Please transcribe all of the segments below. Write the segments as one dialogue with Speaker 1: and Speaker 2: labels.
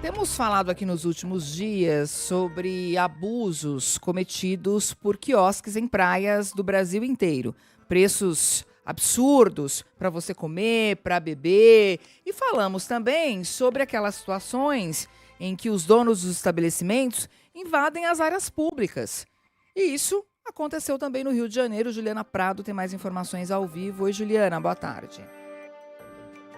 Speaker 1: Temos falado aqui nos últimos dias sobre abusos cometidos por quiosques em praias do Brasil inteiro. Preços absurdos para você comer, para beber. E falamos também sobre aquelas situações em que os donos dos estabelecimentos invadem as áreas públicas. E isso aconteceu também no Rio de Janeiro. Juliana Prado tem mais informações ao vivo. Oi, Juliana, boa tarde.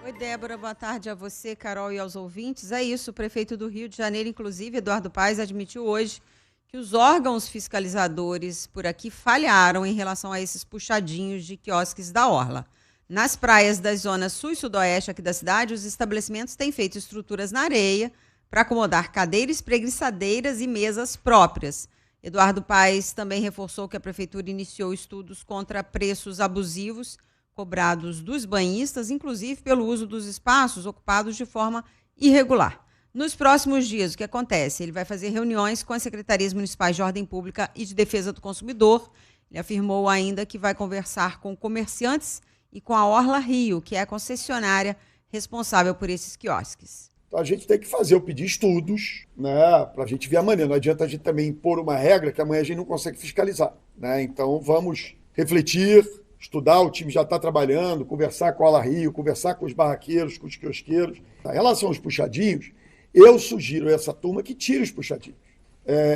Speaker 2: Oi, Débora, boa tarde a você, Carol, e aos ouvintes. É isso, o prefeito do Rio de Janeiro, inclusive, Eduardo Paes, admitiu hoje que os órgãos fiscalizadores por aqui falharam em relação a esses puxadinhos de quiosques da orla. Nas praias das zonas sul e sudoeste aqui da cidade, os estabelecimentos têm feito estruturas na areia para acomodar cadeiras, espreguiçadeiras e mesas próprias. Eduardo Paes também reforçou que a prefeitura iniciou estudos contra preços abusivos cobrados dos banhistas, inclusive pelo uso dos espaços ocupados de forma irregular. Nos próximos dias, o que acontece? Ele vai fazer reuniões com as secretarias municipais de ordem pública e de defesa do consumidor. Ele afirmou ainda que vai conversar com comerciantes e com a Orla Rio, que é a concessionária responsável por esses quiosques.
Speaker 3: Então a gente tem que fazer, eu pedir estudos, né, para a gente ver a maneira. Não adianta a gente também impor uma regra que amanhã a gente não consegue fiscalizar, né? Então vamos refletir, estudar, o time já está trabalhando, conversar com a Orla Rio, conversar com os barraqueiros, com os quiosqueiros. Em relação aos puxadinhos, eu sugiro a essa turma que tire os puxadinhos.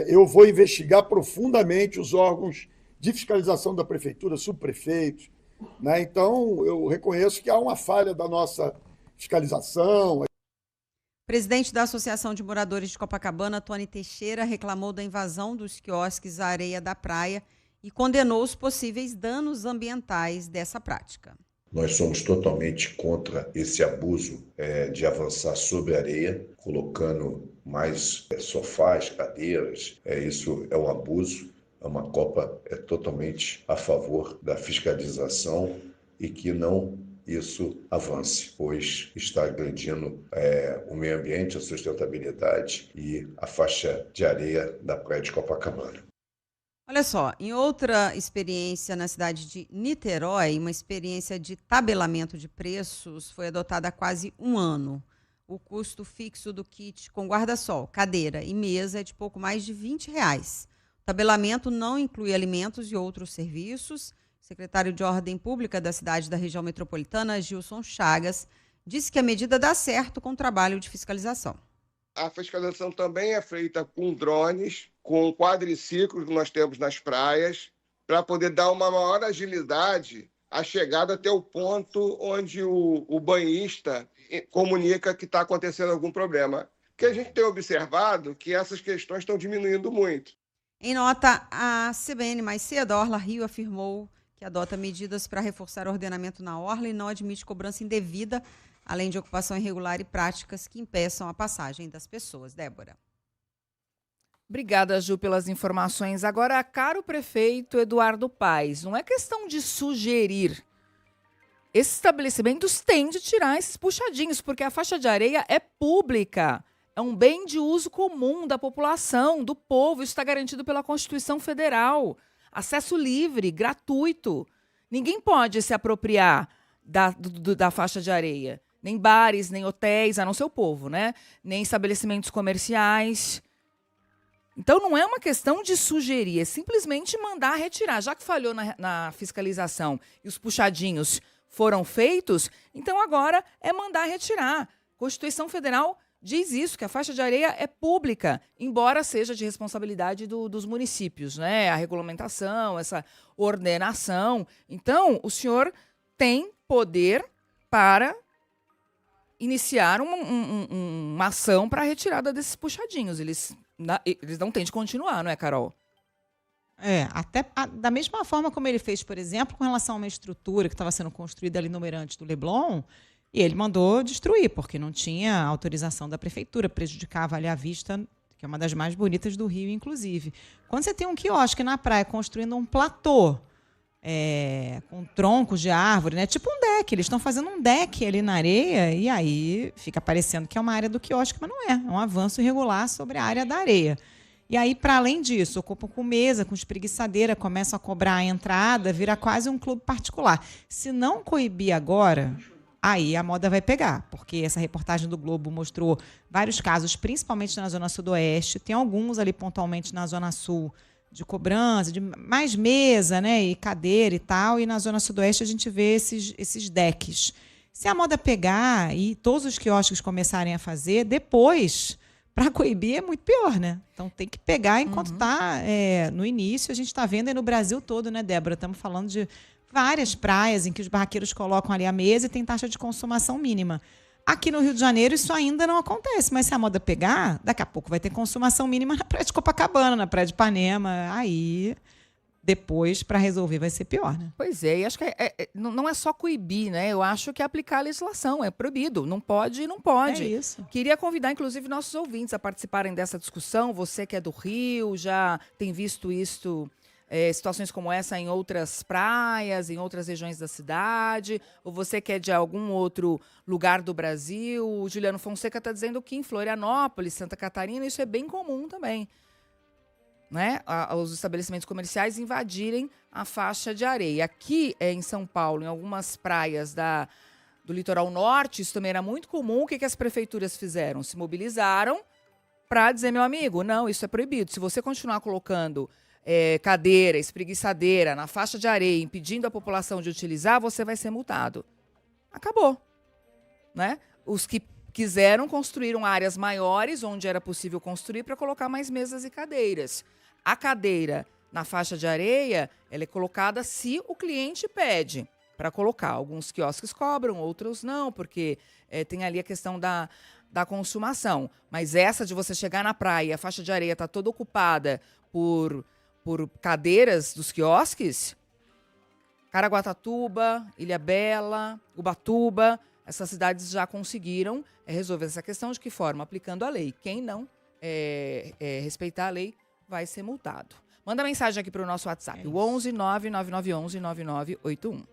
Speaker 3: Eu vou investigar profundamente os órgãos de fiscalização da prefeitura, subprefeitos, né? Então, eu reconheço que há uma falha da nossa fiscalização.
Speaker 2: Presidente da Associação de Moradores de Copacabana, Tony Teixeira, reclamou da invasão dos quiosques à areia da praia e condenou os possíveis danos ambientais dessa prática.
Speaker 4: Nós somos totalmente contra esse abuso de avançar sobre a areia, colocando mais sofás, cadeiras. Isso é um abuso. A Copa é totalmente a favor da fiscalização e que não isso avance, pois está agredindo o meio ambiente, a sustentabilidade e a faixa de areia da praia de Copacabana.
Speaker 2: Olha só, em outra experiência na cidade de Niterói, uma experiência de tabelamento de preços foi adotada há quase um ano. O custo fixo do kit com guarda-sol, cadeira e mesa é de pouco mais de R$20. O tabelamento não inclui alimentos e outros serviços. O secretário de Ordem Pública da cidade da região metropolitana, Gilson Chagas, disse que a medida dá certo com o trabalho de fiscalização.
Speaker 5: A fiscalização também é feita com drones, com quadriciclos que nós temos nas praias, para poder dar uma maior agilidade à chegada até o ponto onde o banhista comunica que está acontecendo algum problema. Que a gente tem observado que essas questões estão diminuindo muito.
Speaker 2: Em nota, a CBN mais cedo, a Orla Rio afirmou que adota medidas para reforçar o ordenamento na orla e não admite cobrança indevida, além de ocupação irregular e práticas que impeçam a passagem das pessoas. Débora.
Speaker 1: Obrigada, Ju, pelas informações. Agora, caro prefeito Eduardo Paes, não é questão de sugerir. Esses estabelecimentos têm de tirar esses puxadinhos, porque a faixa de areia é pública. É um bem de uso comum da população, do povo. Isso está garantido pela Constituição Federal. Acesso livre, gratuito. Ninguém pode se apropriar da faixa de areia. Nem bares, nem hotéis, a não ser o povo, né? Nem estabelecimentos comerciais. Então, não é uma questão de sugerir, é simplesmente mandar retirar. Já que falhou na fiscalização e os puxadinhos foram feitos, então agora é mandar retirar. Constituição Federal diz isso, que a faixa de areia é pública, embora seja de responsabilidade dos municípios, né? A regulamentação, essa ordenação. Então, o senhor tem poder para iniciar uma ação para a retirada desses puxadinhos. Eles não têm de continuar, não é, Carol?
Speaker 6: Da mesma forma como ele fez, por exemplo, com relação a uma estrutura que estava sendo construída ali no Mirante do Leblon, e ele mandou destruir, porque não tinha autorização da prefeitura, prejudicava ali a vista, que é uma das mais bonitas do Rio, inclusive. Quando você tem um quiosque na praia construindo um platô, com troncos de árvore, né? Tipo um deck. Eles estão fazendo um deck ali na areia e aí fica parecendo que é uma área do quiosque, mas não é. É um avanço irregular sobre a área da areia. E aí, para além disso, ocupam com mesa, com espreguiçadeira, começam a cobrar a entrada, vira quase um clube particular. Se não coibir agora, aí a moda vai pegar, porque essa reportagem do Globo mostrou vários casos, principalmente na zona sudoeste, tem alguns ali pontualmente na zona sul, de cobrança, de mais mesa, né, e cadeira e tal, e na zona sudoeste a gente vê esses decks. Se a moda pegar e todos os quiosques começarem a fazer, depois, para coibir é muito pior, né? Então tem que pegar enquanto está no início. A gente está vendo aí no Brasil todo, né, Débora? Estamos falando de várias praias em que os barraqueiros colocam ali a mesa e tem taxa de consumação mínima. Aqui no Rio de Janeiro isso ainda não acontece, mas se a moda pegar, daqui a pouco vai ter consumação mínima na praia de Copacabana, na praia de Ipanema. Aí, depois, para resolver, vai ser pior, né?
Speaker 1: Pois é, e acho que não é só coibir, né? Eu acho que é aplicar a legislação, é proibido. Não pode, não pode.
Speaker 6: É isso.
Speaker 1: Queria convidar, inclusive, nossos ouvintes a participarem dessa discussão. Você que é do Rio, já tem visto isso, situações como essa em outras praias, em outras regiões da cidade, ou você que é de algum outro lugar do Brasil. O Juliano Fonseca está dizendo que em Florianópolis, Santa Catarina, isso é bem comum também, né? Os estabelecimentos comerciais invadirem a faixa de areia. Aqui em São Paulo, em algumas praias do litoral norte, isso também era muito comum. O que as prefeituras fizeram? Se mobilizaram para dizer, meu amigo, não, isso é proibido. Se você continuar colocando cadeira, espreguiçadeira na faixa de areia, impedindo a população de utilizar, você vai ser multado. Acabou, né? Os que quiseram construíram áreas maiores, onde era possível construir, para colocar mais mesas e cadeiras. A cadeira na faixa de areia, ela é colocada se o cliente pede para colocar. Alguns quiosques cobram, outros não, porque tem ali a questão da consumação. Mas essa de você chegar na praia e a faixa de areia está toda ocupada por cadeiras dos quiosques, Caraguatatuba, Ilhabela, Ubatuba, essas cidades já conseguiram resolver essa questão. De que forma? Aplicando a lei. Quem não respeitar a lei vai ser multado. Manda mensagem aqui para o nosso WhatsApp, o 11 99911 9981.